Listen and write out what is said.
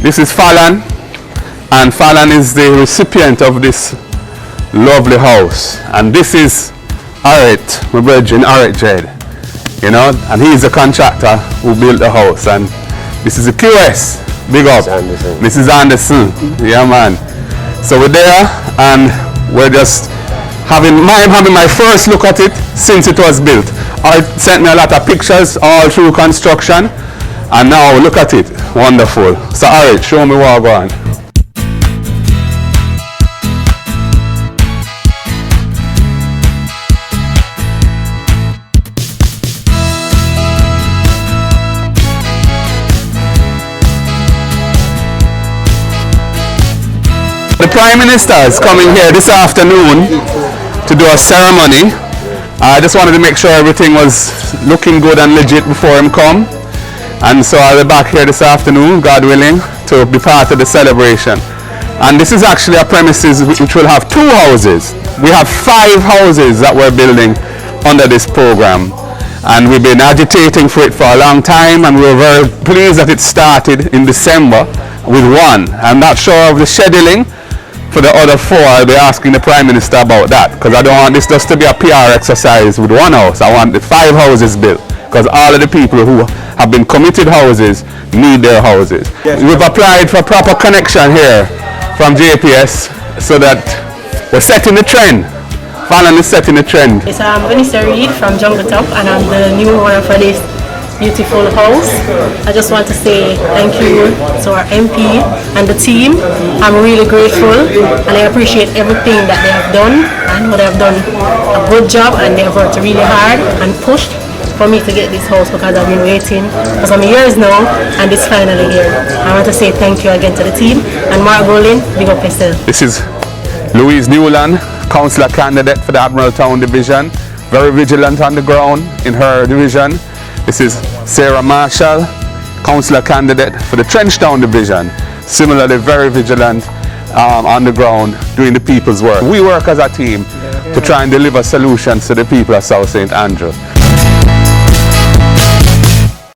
This is Fallon, and Fallon is the recipient of this lovely house. And this is Aret, my brother Aret Jed, you know, and he's the contractor who built the house. And this is the QS, big up. This is Anderson, yeah man. So we're there, and we're just having my first look at it since it was built. Art sent me a lot of pictures all through construction, and now look at it, wonderful. So Aret, show me what going on. The Prime Minister is coming here this afternoon to do a ceremony. I just wanted to make sure everything was looking good and legit before him come. And so I'll be back here this afternoon, God willing, to be part of the celebration. And this is actually a premises which will have 2 houses. We have 5 houses that we're building under this program. And we've been agitating for it for a long time, and we're very pleased that it started in December with 1. I'm not sure of the scheduling for the other 4. I'll be asking the Prime Minister about that, because I don't want this just to be a PR exercise with 1 house. I want the 5 houses built, because all of the people who have been committed houses need their houses. Yes. We've applied for proper connection here from JPS, so that we're setting the trend. Fallon is setting the trend. Yes, I'm Vanessa Reed from Jungle Top, and I'm the new owner for this beautiful house. I just want to say thank you to our MP and the team. I'm really grateful, and I appreciate everything that they have done. I know they have done a good job, and they have worked really hard and pushed for me to get this house, because I've been waiting for some years now, and it's finally here. I want to say thank you again to the team, and Mark Golin, big up yourself. This is Louise Newland, councillor candidate for the Admiral Town Division, very vigilant on the ground in her division. This is Sarah Marshall, councillor candidate for the Trenchtown Division, similarly very vigilant on the ground doing the people's work. We work as a team to try and deliver solutions to the people of South St. Andrew.